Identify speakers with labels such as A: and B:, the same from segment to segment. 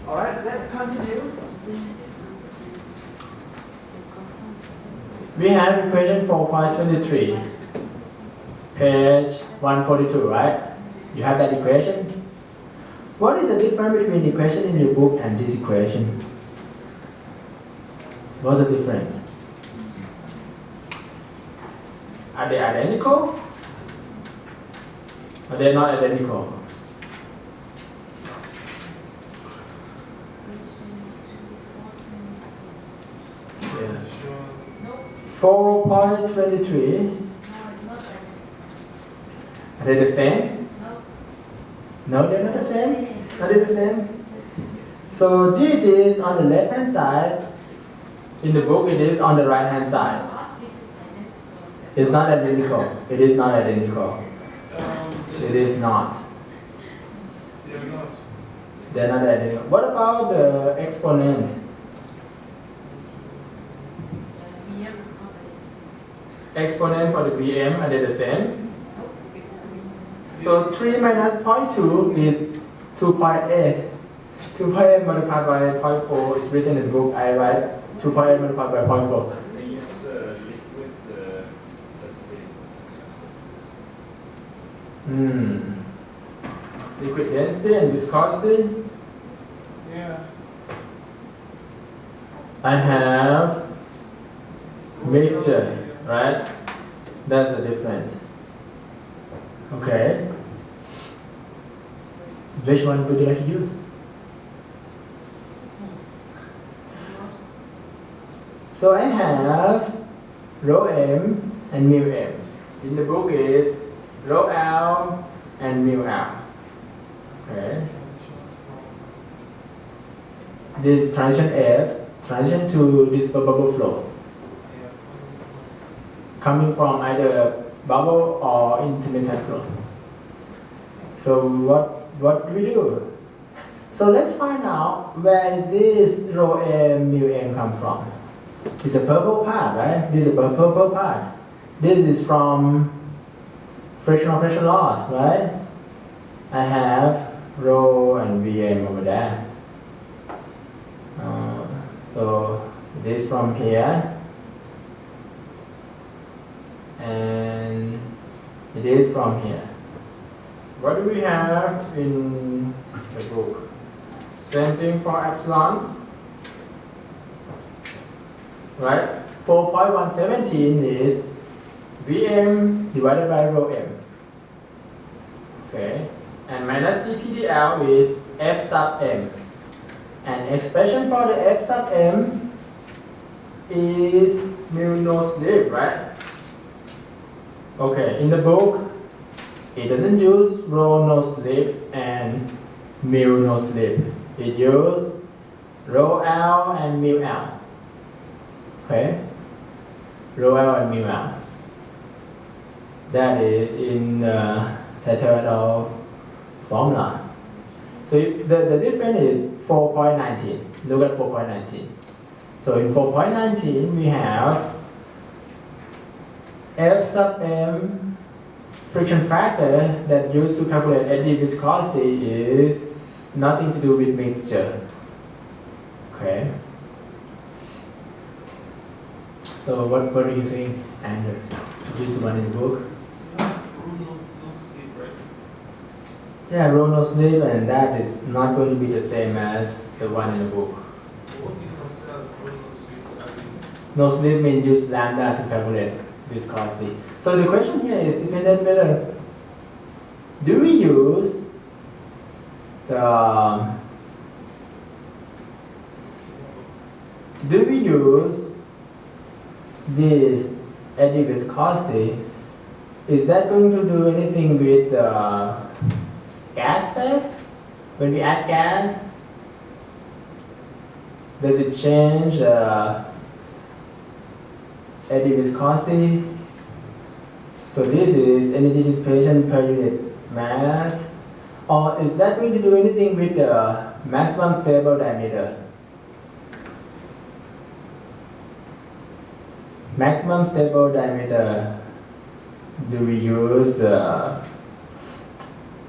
A: Alright, let's continue. We have equation 4.23, page 142, right? You have that equation? What is the difference between the equation in your book and this equation? What's the difference? Are they identical? Or they're not identical? Yeah. 4.23. Are they the same? No, they're not the same. Are they the same? So this is on the left hand side. In the book, it is on the right hand side. It's not identical. It is not identical. It is not.
B: They're not.
A: They're not identical. What about the exponent? Exponent for the VM, are they the same? So 3 minus 0.2 is 2.8. 2.8 multiplied by 0.4 is written in the book. I write 2.8 multiplied by 0.4.
B: They use liquid, that's the
A: Liquid density and viscosity.
B: Yeah.
A: I have mixture, right? That's the difference. Okay. Which one would you like to use? So I have rho m and mu m. In the book is rho l and mu l. Okay. This transition F, transition to dispersed-bubble flow, coming from either bubble or intermittent flow. So what do we do? So let's find out where is this rho m mu m come from. It's a purple part, right? This is a purple part. This is from frictional pressure loss, right? I have rho and Vm over there. So this from here, and it is from here. What do we have in the book? Same thing for epsilon, right? 4.117 is Vm divided by rho m. Okay, and minus dPdL is F sub m. And expression for the F sub m is mu no slip, right? Okay, in the book, it doesn't use rho no slip and mu no slip. It uses rho L and mu L. Okay? Rho L and mu L. That is in the Taitel formula. So the difference is 4.19. Look at 4.19. So in 4.19 we have F sub m friction factor that used to calculate eddy viscosity is nothing to do with mixture. Okay. So what do you think, Anders? Use the one in the book? Yeah, rho no slip, and that is not going to be the same as the one in the book. No slip means use lambda to calculate viscosity. So the question here is dependent whether do we use this eddy viscosity? Is that going to do anything with gas phase? When we add gas, does it change eddy viscosity? So this is energy dissipation per unit mass. Or is that going to do anything with the maximum stable diameter? Maximum stable diameter, do we use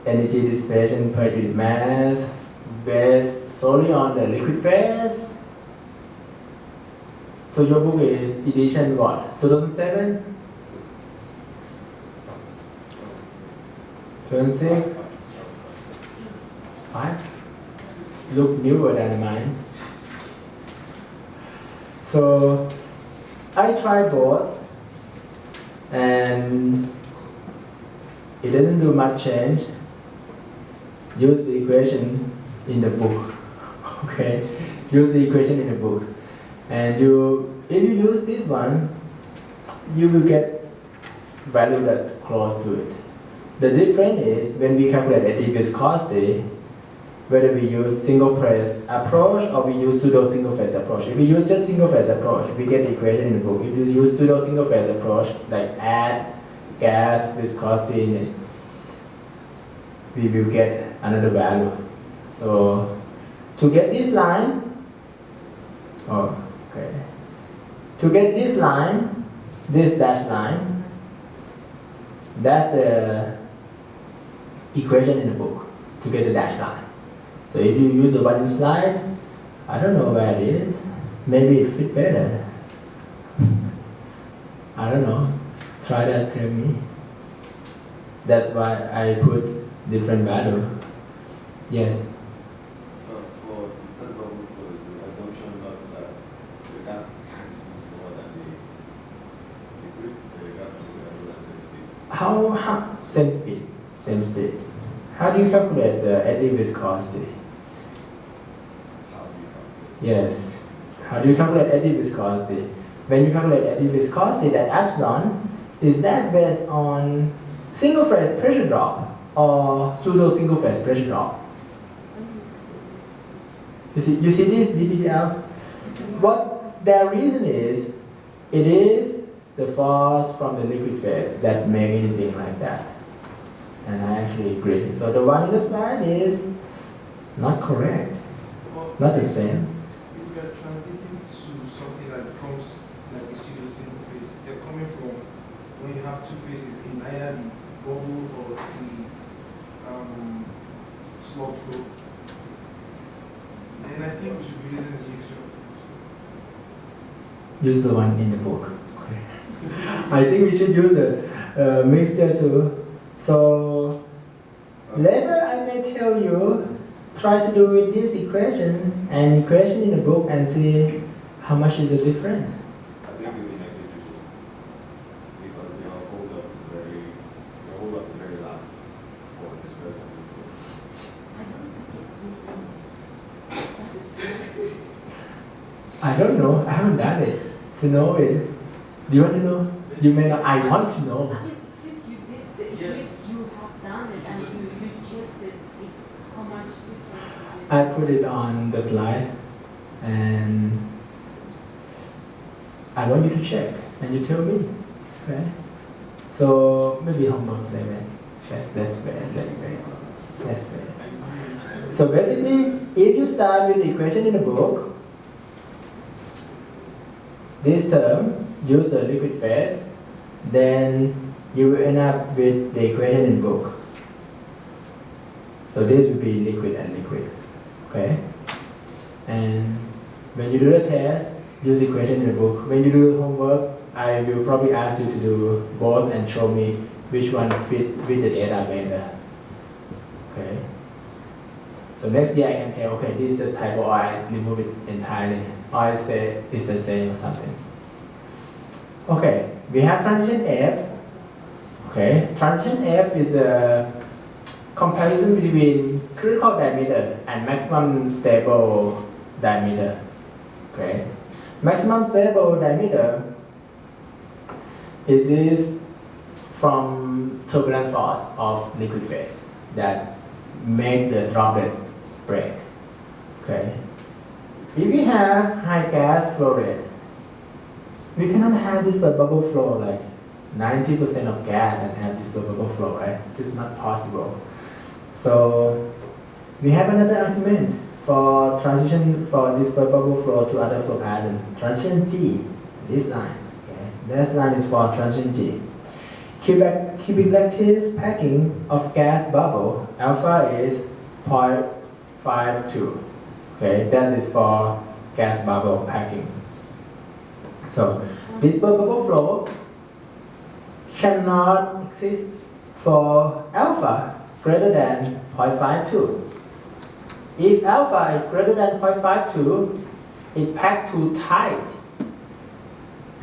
A: energy dissipation per unit mass based solely on the liquid phase. So your book is edition what? 2007? 2006? 5? Look newer than mine. So I tried both and it doesn't do much change. Use the equation in the book. Okay, use the equation in the book. And if you use this one, you will get value that close to it. The difference is when we calculate additive viscosity, whether we use single phase approach or we use pseudo single phase approach. If we use just single phase approach, we get the equation in the book. If you use pseudo single phase approach, like add gas viscosity in it, we will get another value. So to get this line, to get this line, this dashed line, that's the equation in the book to get the dashed line. So if you use the one in slide, I don't know where it is. Maybe it fit better. I don't know. Try that, tell me. That's why I put different value. Yes.
C: For dispersed-bubble flow, is the assumption not that the gas can't be slower than the liquid, the gas can be at the same speed.
A: Same speed. How do you calculate the additive viscosity?
C: How do you calculate?
A: Yes. How do you calculate additive viscosity? When you calculate additive viscosity, that epsilon, is that based on single phase pressure drop or pseudo single phase pressure drop? You see this DPL? What their reason is, it is the force from the liquid phase that make anything like that. And I actually agree. So the one in the slide is not correct.
B: Well,
A: Not the same.
B: If we are transiting to something that becomes like a pseudo single phase, they're coming from when you have two phases in either the bubble or the slug flow. And I think we should be using the extra.
A: Use the one in the book. Okay. I think we should use the mixture too. So later I may tell you, try to do with this equation and equation in the book and see how much is the difference.
C: I think it will be negligible because your hold up is very large for dispersed-bubble flow.
A: I don't know. I haven't done it to know it. Do you want to know? You may not. I want to know.
D: I mean, since you did the eclipse, you have done it and you checked it, how much difference
A: I put it on the slide and I want you to check and you tell me. Okay? So maybe homework 7. Let's wait. So basically, if you start with the equation in the book, this term, use a liquid phase, then you will end up with the equation in the book. So this will be liquid and liquid. Okay? And when you do the test, use equation in the book. When you do the homework, I will probably ask you to do both and show me which one fit with the data better. Okay? So next year I can tell, okay, this is just typo, or I remove it entirely, or I say it's the same or something. Okay, we have transition F. Okay, transition F is a comparison between critical diameter and maximum stable diameter. Okay, maximum stable diameter is from turbulent force of liquid phase that make the droplet break. Okay, if we have high gas flow rate, we cannot have dispersed bubble flow like 90% of gas and have dispersed bubble flow, right? It's not possible. So we have another argument for transition for dispersed bubble flow to other flow pattern. Transition G, this line. Okay, this line is for transition G. Cubic lattice packing of gas bubble, alpha is 0.4 0.52. Okay, that is for gas bubble packing. So dispersed bubble flow cannot exist for alpha greater than 0.52. If alpha is greater than 0.52, it packs too tight,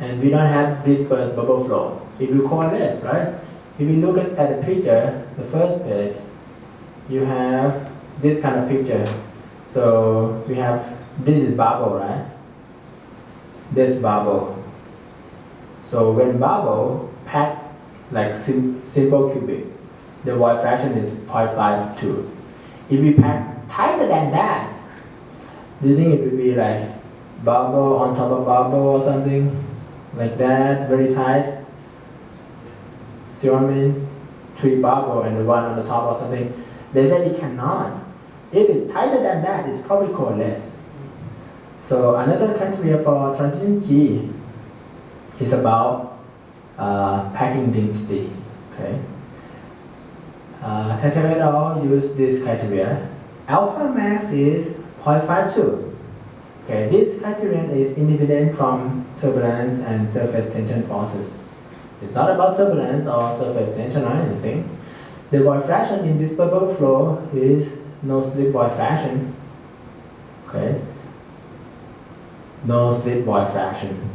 A: and we don't have dispersed bubble flow. It will coalesce, right? If you look at the picture, the first page, you have this kind of picture. So we have, this is bubble, right? This bubble. So when bubble pack like simple cubic, the void fraction is 0.52. If we pack tighter than that, do you think it would be like bubble on top of bubble or something like that, very tight? See what I mean? 3 bubble and the one on the top or something. They said it cannot. If it's tighter than that, it's probably coalesce. So another criteria for transition G is about packing density. Okay. Taitel et al. Use this criteria. Alpha max is 0.52. Okay, this criterion is independent from turbulence and surface tension forces. It's not about turbulence or surface tension or anything. The void fraction in dispersed bubble flow is no slip void fraction. Okay, no slip void fraction.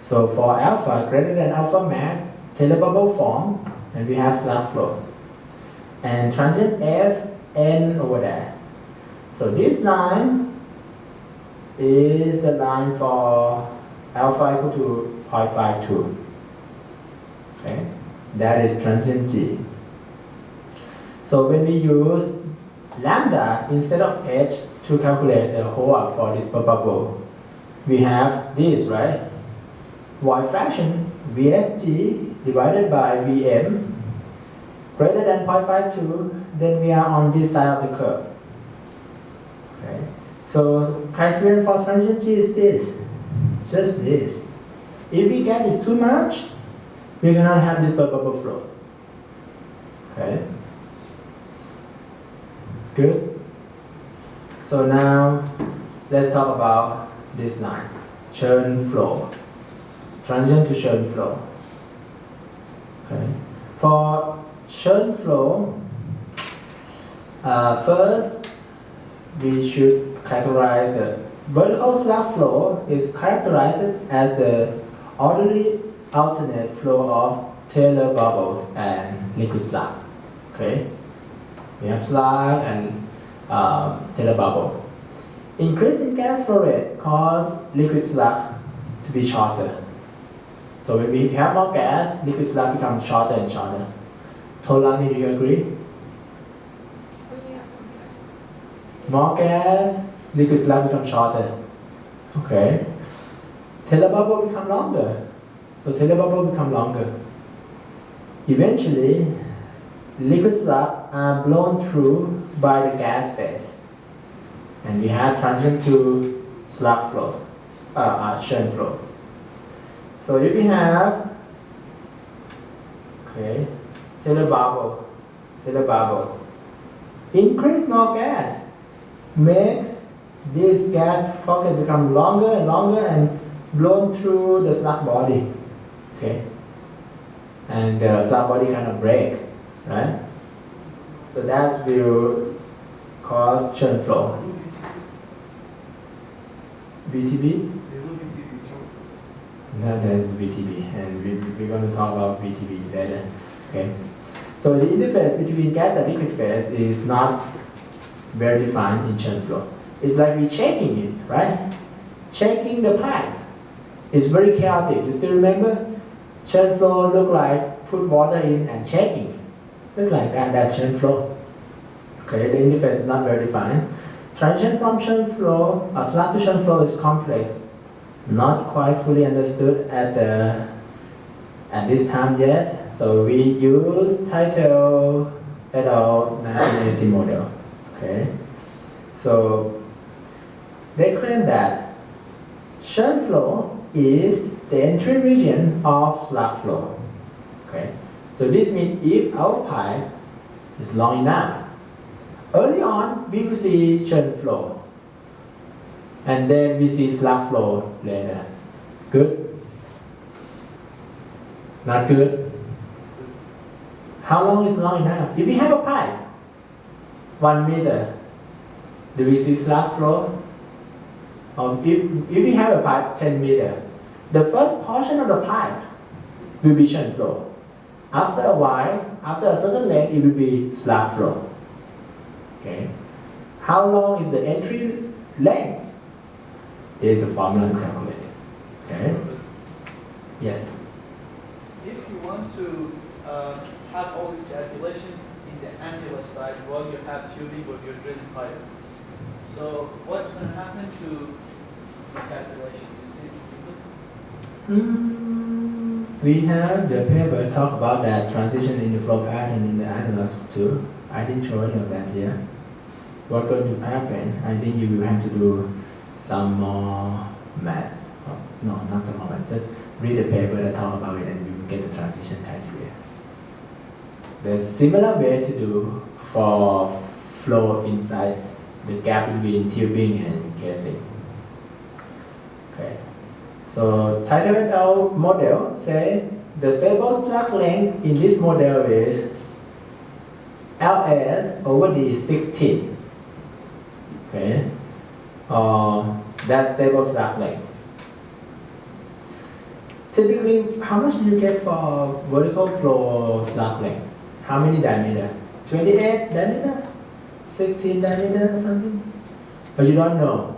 A: So for alpha greater than alpha max, Taylor bubble form, and we have slug flow. And transient F n over there. So this line is the line for alpha equal to 0.52. Okay, that is transient G. So when we use lambda instead of h to calculate the HOA for this bubble, we have this, right? Void fraction VSG divided by VM greater than 0.52, then we are on this side of the curve. Okay. So criterion for transient G is this, just this. If the gas is too much, we cannot have this bubble flow. Okay. Good. So now let's talk about this line, churn flow, transient to churn flow. Okay. For churn flow, first we should characterize the vertical slug flow is characterized as the orderly alternate flow of Taylor bubbles and liquid slug. Okay, we have slug and Taylor bubble. Increase in gas flow rate cause liquid slug to be shorter. So when we have more gas, liquid slug becomes shorter and shorter. Tolani, do you agree? More gas, liquid slug becomes shorter. Okay. Taylor bubble become longer. So Taylor bubble become longer. Eventually, liquid slug are blown through by the gas phase. And we have transient to slug flow, churn flow. So if we have, okay, Taylor bubble, increase more gas, make this gas pocket become longer and longer and blown through the slug body. Okay, and the slug body kind of break, right? So that will cause churn flow. VTB? No, that's VTB, and we're going to talk about VTB later. Okay, so the interface between gas and liquid phase is not very defined in churn flow. It's like we're checking it, right? Checking the pipe. It's very chaotic. You still remember? Churn flow look like put water in and checking. Just like that, that's churn flow. Okay, the interface is not very defined. Transition from churn flow or slug to churn flow is complex. Not quite fully understood at this time yet. So we use Taitel et al. Nonlinearity model. Okay, so they claim that churn flow is the entry region of slug flow. Okay, so this means if our pipe is long enough, Early on, we will see churn flow. And then we see slug flow later. Good? Not good? How long is long enough? If we have a pipe, 1 meter, do we see slug flow? If we have a pipe 10 meter, the first portion of the pipe will be churn flow. After a while, after a certain length, it will be slug flow. Okay. How long is the entry length? There is a formula to calculate. Okay. Yes.
E: If you want to have all these calculations in the angular side while you have tubing or you're drilling pipe, so what's going to happen to the calculation? You see?
A: We have the paper talk about that transition in the flow pattern in the atlas too. I didn't show any of that here. What's going to happen? I think you will have to do some more math. Oh, no, not some more math. Just read the paper that talk about it and you will get the transition criteria. There's similar way to do for flow inside the gap between tubing and casing. Okay. So Taitel model say the stable slug length in this model is LS over D 16. Okay. That's stable slug length. Typically, how much do you get for vertical flow slug length? How many diameter? 28 diameter? 16 diameter or something? But you don't know.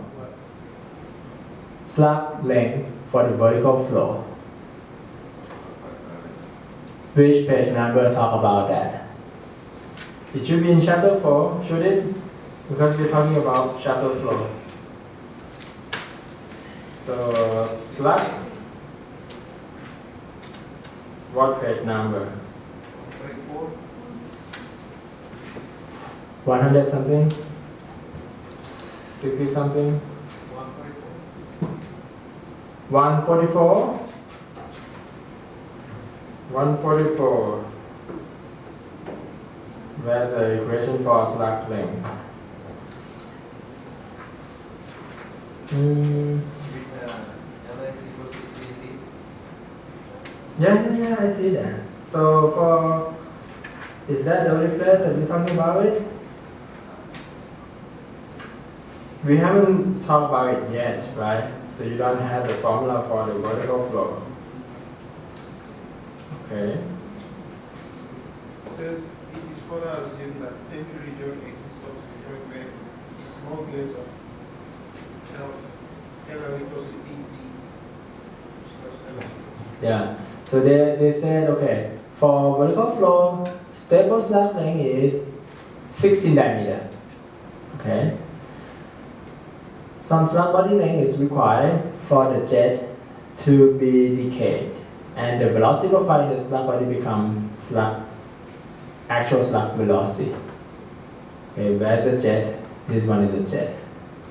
A: Slug length for the vertical flow. Which page number talk about that? It should be in chapter 4, should it? Because we're talking about chapter flow. So, slug. What page number? 100 something? 60 something? 144? 144. Where's the equation for slug length? Yeah, I see that. So for, is that the only place that we're talking about it? We haven't talked about it yet, right? So you don't have the formula for the vertical flow. Okay.
B: It says it is further assumed that entry region exists up to the point where a small length of L equals to 80.
A: Yeah. So they said, okay, for vertical flow, stable slug length is 16 diameter. Okay. Some slug body length is required for the jet to be decayed, and the velocity profile in the slug body become actual slug velocity. Okay, where's the jet? This one is a jet.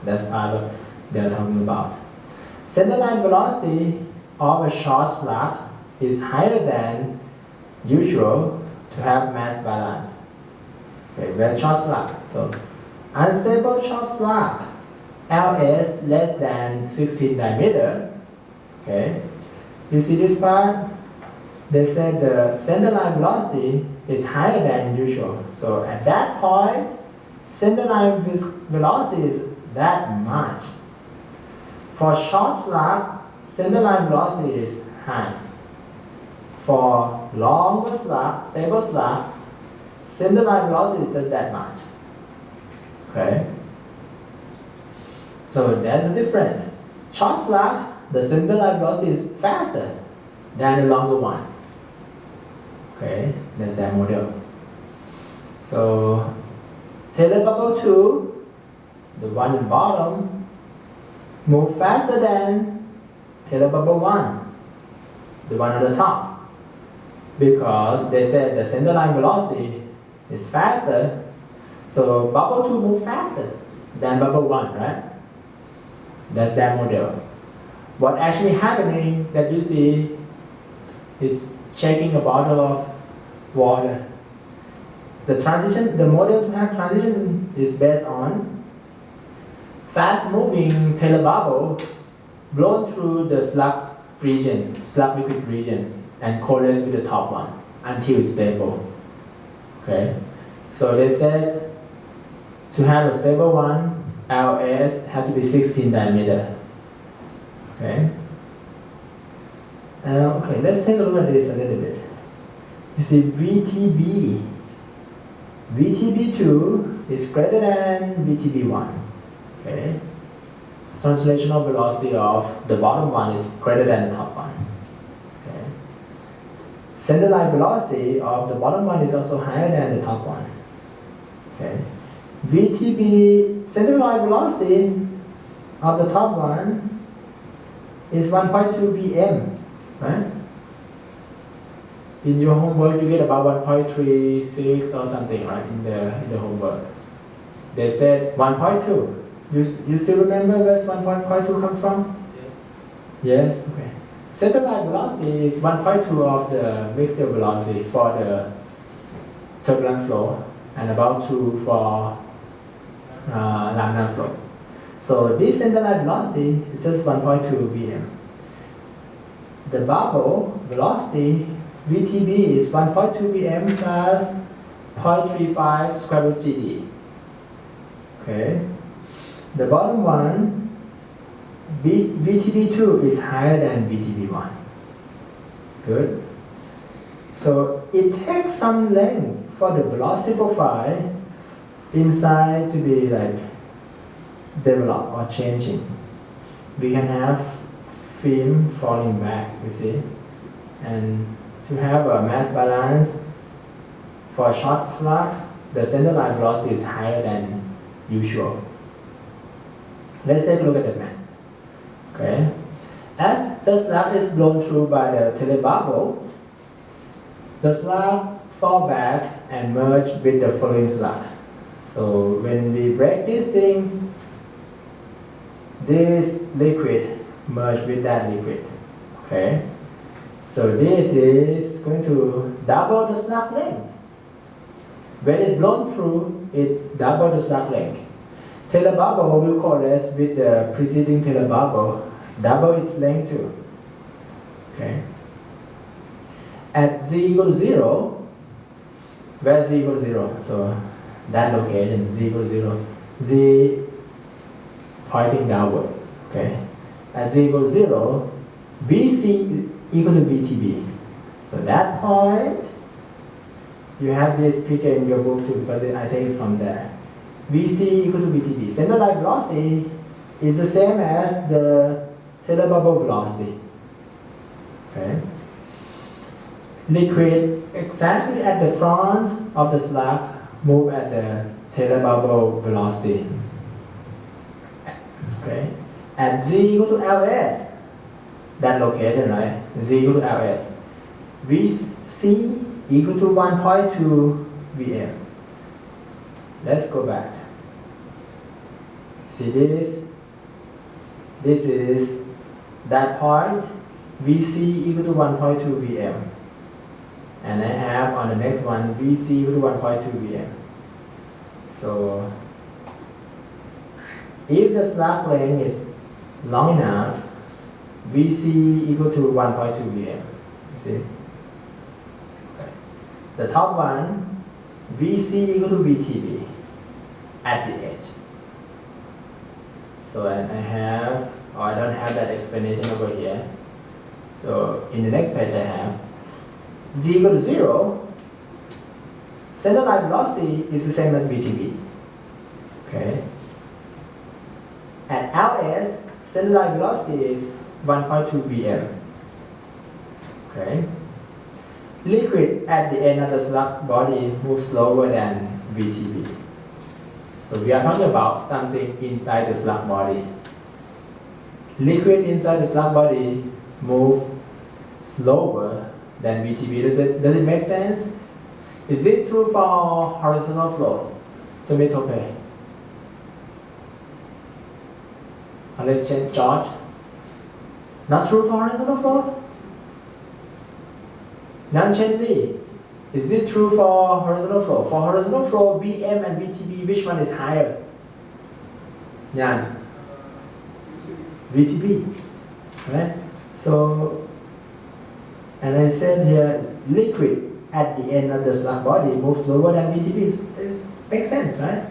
A: That's part of they're talking about. Centerline velocity of a short slug is higher than usual to have mass balance. Okay, where's short slug? So unstable short slug, LS less than 16 diameter. Okay, you see this part? They said the centerline velocity is higher than usual. So at that point, centerline velocity is that much. For short slug, centerline velocity is high. For longer slug, stable slug, centerline velocity is just that much. Okay? So that's the difference. Short slug, the centerline velocity is faster than the longer one. Okay, that's that model. So Taylor bubble 2, the one in bottom, move faster than Taylor bubble 1, the one at the top. Because they said the centerline velocity is faster, so bubble 2 move faster than bubble 1, right? That's that model. What actually happening that you see is shaking a bottle of water. The model to have transition is based on fast-moving Taylor bubble blown through the slug liquid region, and coalesce with the top one until it's stable. Okay, so they said to have a stable one, LS have to be 16 diameter. Okay. Okay, let's take a look at this a little bit. You see VTB2 is greater than VTB1. Okay. Translational velocity of the bottom one is greater than the top one. Okay. Center line velocity of the bottom one is also higher than the top one. Okay. VTB center line velocity of the top one is 1.2 vm. Right? In your homework, you get about 1.36 or something, right? In the homework, they said 1.2. You still remember where 1.2 come from? Yeah. Yes. Okay. Center line velocity is 1.2 of the mixture velocity for the turbulent flow, and about 2 for laminar flow. So this center line velocity is just 1.2 vm. The bubble velocity VTB is 1.2 vm plus 0.35 square root GD. Okay. The bottom one, VTB2 is higher than VTB1. Good. So it takes some length for the velocity profile inside to be like developed or changing. We can have film falling back, you see, and to have a mass balance for a short slug, the center line velocity is higher than usual. Let's take a look at the math. Okay, as the slug is blown through by the Taylor bubble, the slug fall back and merge with the following slug. So when we break this thing, this liquid merge with that liquid. Okay, so this is going to double the slug length. When it blown through, it double the slug length. Taylor bubble will coalesce with the preceding Taylor bubble, double its length too. Okay. At z equals 0, where z equals 0? So that location, z equals 0, z pointing downward. Okay. At z equals 0, Vc equal to Vtb. So that point, you have this picture in your book too, because I take it from there. Vc equal to Vtb. Center line velocity is the same as the Taylor bubble velocity. Okay. Liquid exactly at the front of the slug move at the Taylor bubble velocity. Okay. At z equal to Ls, that location, right? Z equal to Ls. Vc equal to 1.2 Vm. Let's go back. See this? This is that point, Vc equal to 1.2 Vm. And I have on the next one, Vc equal to 1.2 Vm. So, if the slug length is long enough, Vc equal to 1.2 Vm. You see? Okay. The top one, Vc equal to Vtb at the edge. So I have, or I don't have that explanation over here. So in the next page I have z equal to 0. Center line velocity is the same as Vtb. Okay. At Ls, center line velocity is 1.2 Vm. Okay. Liquid at the end of the slug body moves slower than Vtb. So we are talking about something inside the slug body. Liquid inside the slug body move slower than Vtb. Does it make sense? Is this true for horizontal flow? Tomato. Let's change George. Not true for horizontal flow? Nan Chen Lee. Is this true for horizontal flow? For horizontal flow, Vm and VTB, which one is higher? Yan? VTB, right? So, and I said here, liquid at the end of the slug body moves lower than VTB. Makes sense, right?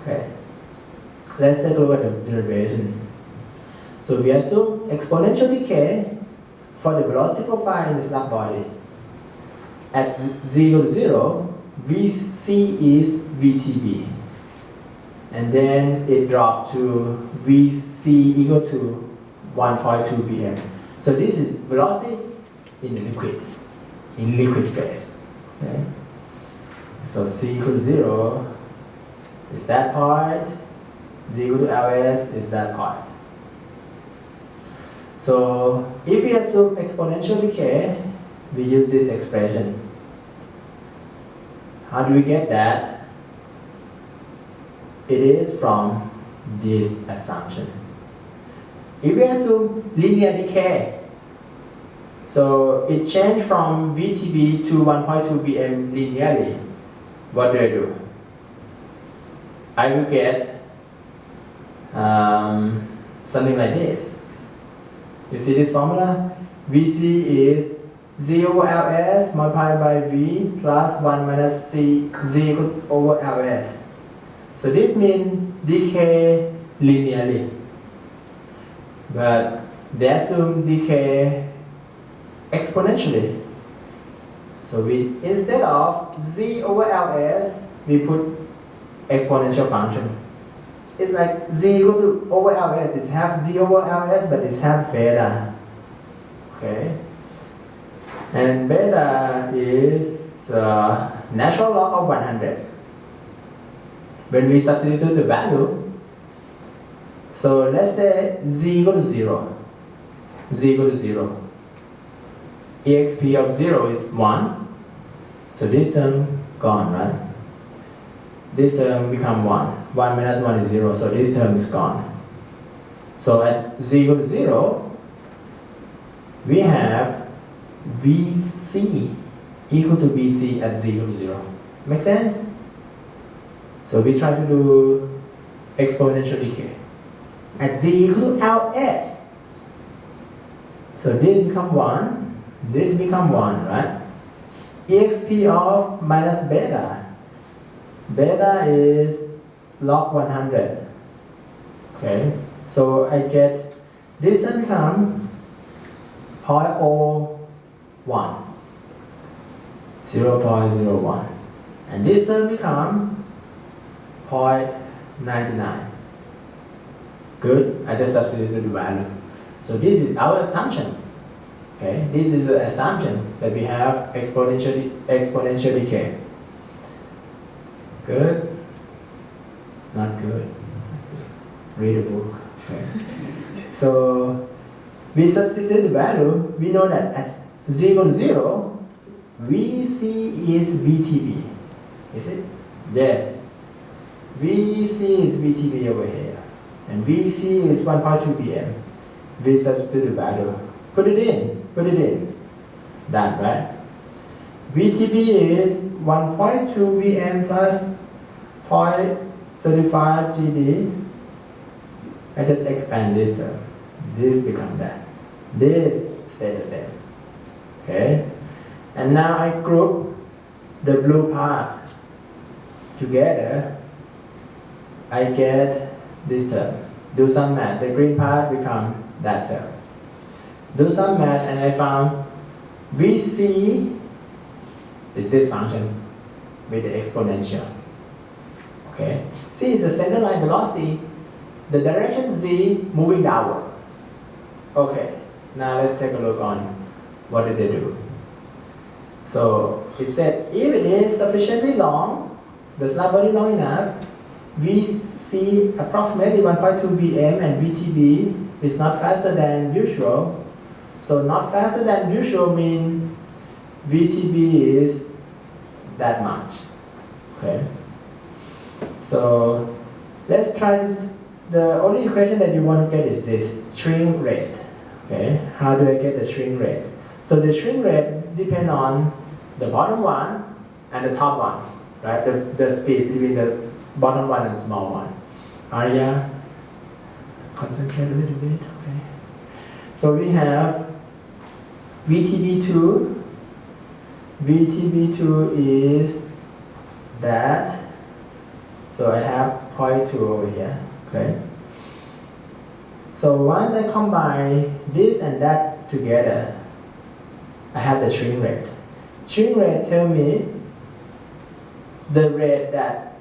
A: Okay. Let's take a look at the derivation. So we assume exponential decay for the velocity profile in the slug body. At 0 to 0, Vc is VTB. And then it dropped to Vc equal to 1.2 Vm. So this is velocity in the liquid phase. Okay? So C equal to 0 is that part, Z equal to Ls is that part. So if we assume exponential decay, we use this expression. How do we get that? It is from this assumption. If we assume linear decay, so it changed from VTB to 1.2 Vm linearly, what do? I will get something like this. You see this formula? Vc is Z over Ls multiplied by V plus 1 minus C Z over Ls. So this means decay linearly. But they assume decay exponentially. So we, instead of Z over Ls, we put exponential function. It's like Z equal to over Ls. It's half Z over Ls, but it's half beta. Okay. And beta is natural log of 100. When we substitute the value, so let's say Z equal to 0. Z equal to 0. exp of 0 is 1. So this term gone, right? This term become 1. 1 minus 1 is 0, so this term is gone. So at Z equal to 0, we have Vc equal to Vc at Z equal to 0. Make sense? So we try to do exponential decay. At Z equal to Ls. So this become 1, this become 1, right? exp of minus beta. Beta is log 100. Okay, so I get this and become 0.01, 0.01, and this term become 0.99. Good, I just substituted the value. So this is our assumption. Okay, this is the assumption that we have exponential decay. Good? Not good. Read a book. Okay. So we substitute the value. We know that at Z equal to 0, Vc is VTB. Is it? Yes. Vc is VTB over here. And Vc is 1.2 Vm. We substitute the value. Put it in. That, right? VTB is 1.2 Vm plus 0.35 GD. I just expand this term. This become that. This stay the same. Okay? And now I group the blue part together. I get this term. Do some math. The green part become that term. Do some math and I found Vc is this function with the exponential. Okay? C is the center line velocity. The direction Z moving downward. Okay, now let's take a look on what did they do. So it said if it is sufficiently long, the slug body long enough, Vc approximately 1.2 Vm and VTB is not faster than usual. So not faster than usual means VTB is that much. Okay. So let's try this. The only equation that you want to get is this shrink rate. Okay. How do I get the shrink rate? So the shrink rate depends on the bottom one and the top one, right? The speed between the bottom one and small one. Arya, concentrate a little bit, okay? So we have VTB2. VTB2 is that. So I have 0.2 over here, okay? So once I combine this and that together, I have the shrink rate. Shrink rate tell me the rate that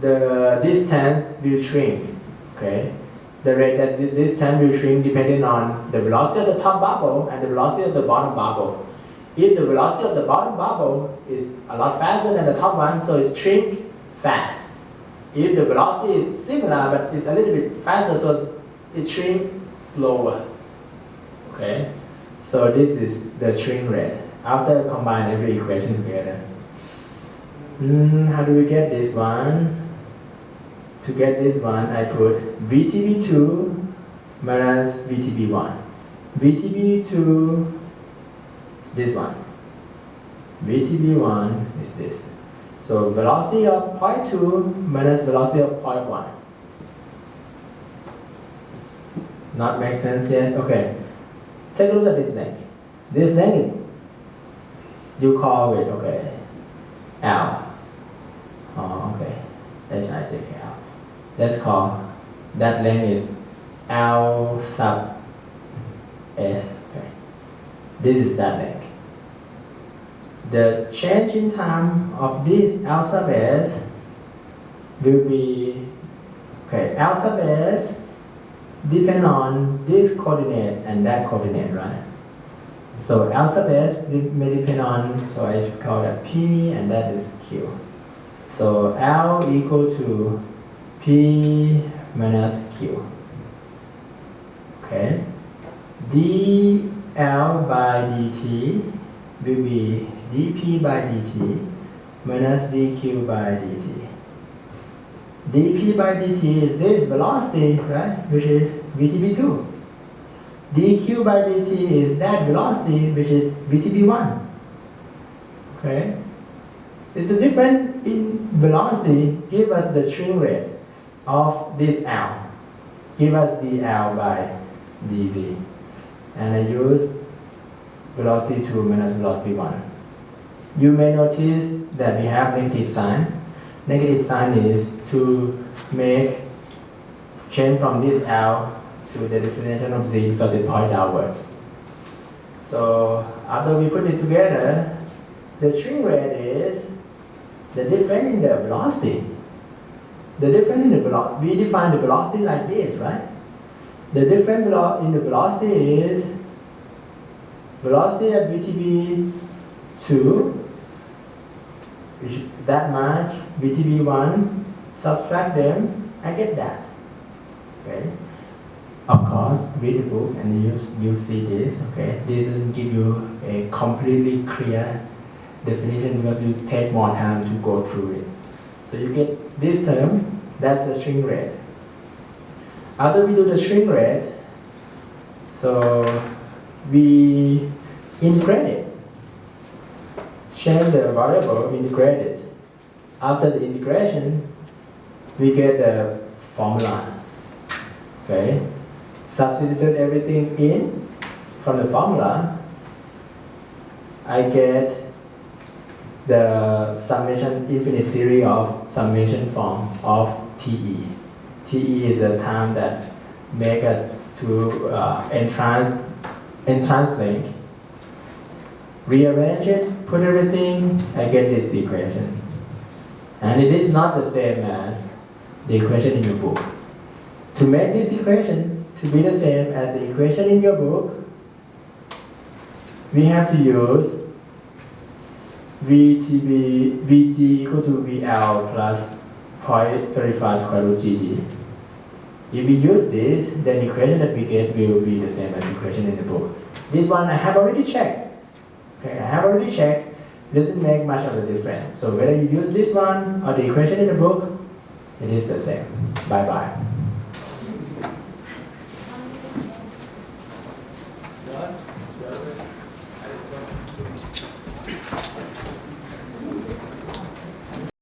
A: the distance will shrink, okay? The rate that the distance will shrink depending on the velocity of the top bubble and the velocity of the bottom bubble. If the velocity of the bottom bubble is a lot faster than the top one, so it shrinks fast. If the velocity is similar but it's a little bit faster, so it shrinks slower. Okay? So this is the shrink rate after combine every equation together. How do we get this one? To get this one, I put VTB2 minus VTB1. VTB2 is this one. VTB1 is this. So velocity of 0.2 minus velocity of 0.1. Not make sense yet? Okay. Take a look at this length. This length, you call it, okay, L. Oh, okay. Let's try to take L. Let's call that length is L sub S. Okay. This is that length. The change in time of this L sub S will be, okay, L sub S depend on this coordinate and that coordinate, right? So L sub S may depend on, so I should call that P and that is Q. So L equal to P minus Q. Okay. dl by dt will be dp by dt minus dq by dt. dp by dt is this velocity, right, which is VTB2. dq by dt is that velocity, which is VTB1. Okay? It's the difference in velocity give us the shrink rate of this L. Give us dl by dz. And I use velocity 2 minus velocity 1. You may notice that we have negative sign. Negative sign is to make change from this L to the definition of z because it points outward. So after we put it together, the shrink rate is the difference in the velocity. The difference in the velocity, we define the velocity like this, right? The difference in the velocity is velocity at VTB2, which that much, VTB1, subtract them, I get that. Okay. Of course, read the book and you see this. Okay. This doesn't give you a completely clear definition because you take more time to go through it. So you get this term, that's the shrink rate. After we do the shrink rate, so we integrate it. Change the variable, integrate it. After the integration, we get the formula. Okay? Substitute everything in from the formula. I get the summation infinite series of summation form of TE. TE is a term that make us to entrance link. Rearrange it, put everything, I get this equation. And it is not the same as the equation in your book. To make this equation to be the same as the equation in your book, we have to use VT equal to VL plus 0.35 square root GD. If we use this, then the equation that we get will be the same as the equation in the book. This one I have already checked. Okay, I have already checked. It doesn't make much of a difference. So whether you use this one or the equation in the book, it is the same. Bye bye.